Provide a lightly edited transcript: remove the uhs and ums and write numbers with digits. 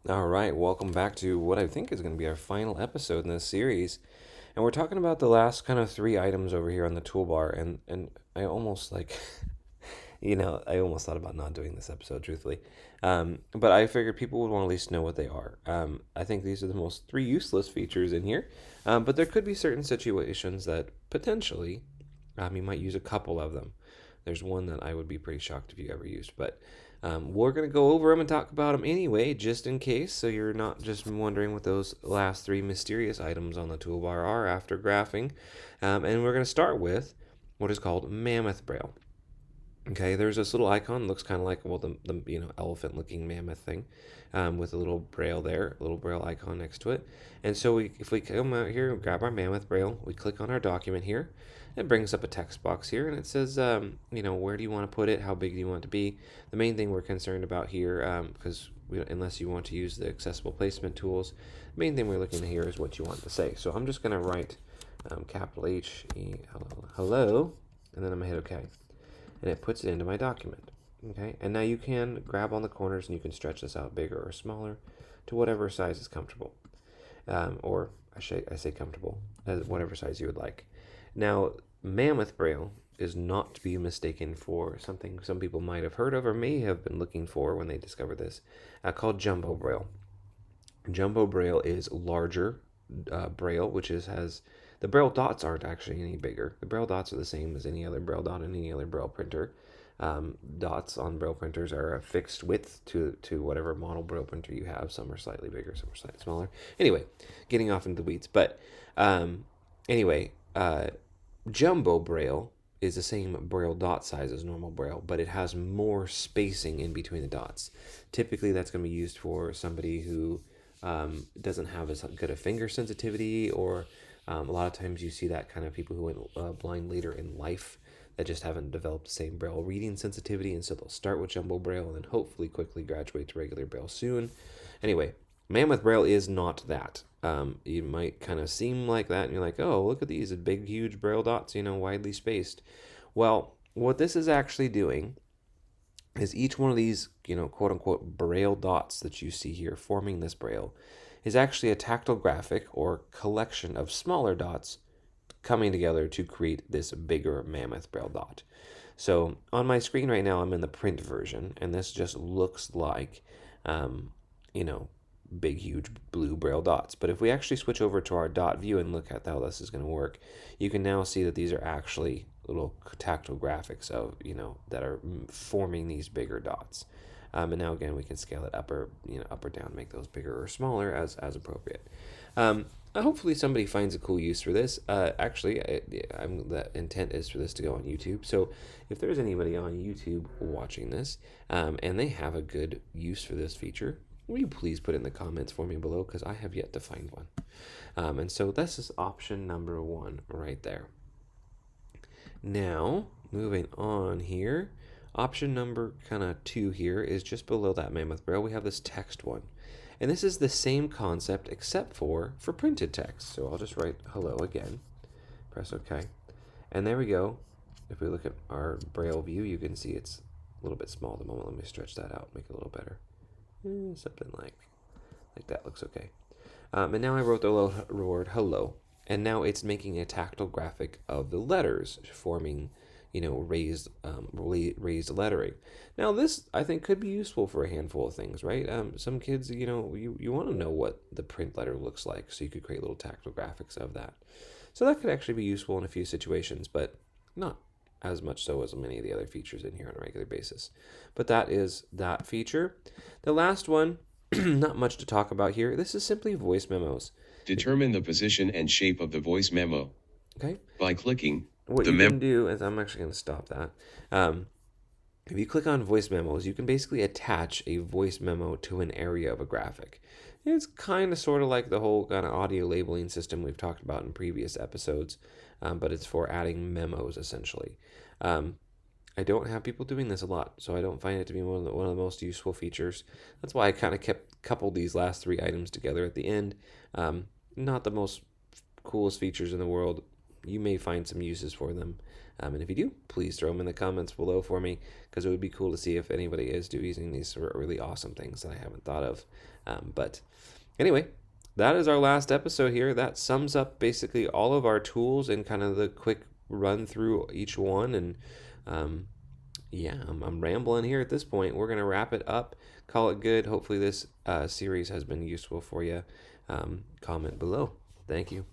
All right, welcome back to what I think is going to be our final episode in this series. And we're talking about the last kind of three items over here on the toolbar. And I almost like, I almost thought about not doing this episode, truthfully. But I figured people would want to at least know what they are. I think these are the most three useless features in here. But there could be certain situations that potentially you might use a couple of them. There's one that I would be pretty shocked if you ever used, but we're going to go over them and talk about them anyway, just in case, so you're not just wondering what those last three mysterious items on the toolbar are after graphing. And we're going to start with what is called Mammoth Braille. Okay, there's this little icon, looks kind of like, well, the elephant-looking mammoth thing, with a little braille there, a little braille icon next to it. And so if we come out here and grab our mammoth braille, we click on our document here. It brings up a text box here, and it says, where do you want to put it? How big do you want it to be? The main thing we're concerned about here, because unless you want to use the accessible placement tools, the main thing we're looking at here is what you want to say. So I'm just going to write capital H-E, hello, and then I'm going to hit OK. And it puts it into my document. Okay, and now you can grab on the corners and you can stretch this out bigger or smaller to whatever size is comfortable. Or I say comfortable, whatever size you would like. Now, Mammoth Braille is not to be mistaken for something some people might have heard of or may have been looking for when they discovered this, called Jumbo Braille. Jumbo Braille is larger Braille, which has the Braille dots aren't actually any bigger. The Braille dots are the same as any other Braille dot in any other Braille printer. Dots on Braille printers are a fixed width to whatever model Braille printer you have. Some are slightly bigger, some are slightly smaller. Anyway, getting off into the weeds. But anyway, Jumbo Braille is the same Braille dot size as normal Braille, but it has more spacing in between the dots. Typically, that's going to be used for somebody who doesn't have as good a finger sensitivity, or a lot of times you see that kind of people who went blind later in life that just haven't developed the same Braille reading sensitivity, and so they'll start with Jumbo Braille and then hopefully quickly graduate to regular Braille soon. Anyway, Mammoth Braille is not that. You might kind of seem like that, and you're like, oh, look at these big, huge Braille dots, widely spaced. Well, what this is actually doing is each one of these, quote unquote, Braille dots that you see here forming this Braille is actually a tactile graphic or collection of smaller dots coming together to create this bigger Mammoth Braille dot. So on my screen right now, I'm in the print version, and this just looks like, big, huge blue Braille dots. But if we actually switch over to our dot view and look at how this is going to work, you can now see that these are actually little tactile graphics of, that are forming these bigger dots. And now again, we can scale it up or down, make those bigger or smaller as appropriate. Hopefully somebody finds a cool use for this. The intent is for this to go on YouTube. So if there's anybody on YouTube watching this, and they have a good use for this feature, will you please put it in the comments for me below, because I have yet to find one. And so this is option number 1 right there. Now, moving on here, option number kind of 2 here is just below that Mammoth Braille. We have this text one. And this is the same concept except for printed text. So I'll just write hello again, press OK. And there we go. If we look at our Braille view, you can see it's a little bit small at the moment. Let me stretch that out, make it a little better. Something like that looks okay. And now I wrote the word hello, and now it's making a tactile graphic of the letters forming, raised lettering. Now this, I think, could be useful for a handful of things, right? Some kids, you want to know what the print letter looks like, so you could create little tactile graphics of that. So that could actually be useful in a few situations, but not as much so as many of the other features in here on a regular basis. But that is that feature. The last one, not much to talk about here. This is simply voice memos. Determine the position and shape of the voice memo. Okay. By clicking what you can do is, I'm actually going to stop that. If you click on voice memos, you can basically attach a voice memo to an area of a graphic. It's kind of sort of like the whole kind of audio labeling system we've talked about in previous episodes, but it's for adding memos essentially. I don't have people doing this a lot, so I don't find it to be one of the most useful features. That's why I kind of coupled these last 3 items together at the end. Not the most coolest features in the world. you may find some uses for them. And if you do, please throw them in the comments below for me, because it would be cool to see if anybody is using these really awesome things that I haven't thought of. But anyway, that is our last episode here. That sums up basically all of our tools and kind of the quick run through each one. And yeah, I'm rambling here at this point. We're going to wrap it up, call it good. Hopefully, this series has been useful for you. Comment below. Thank you.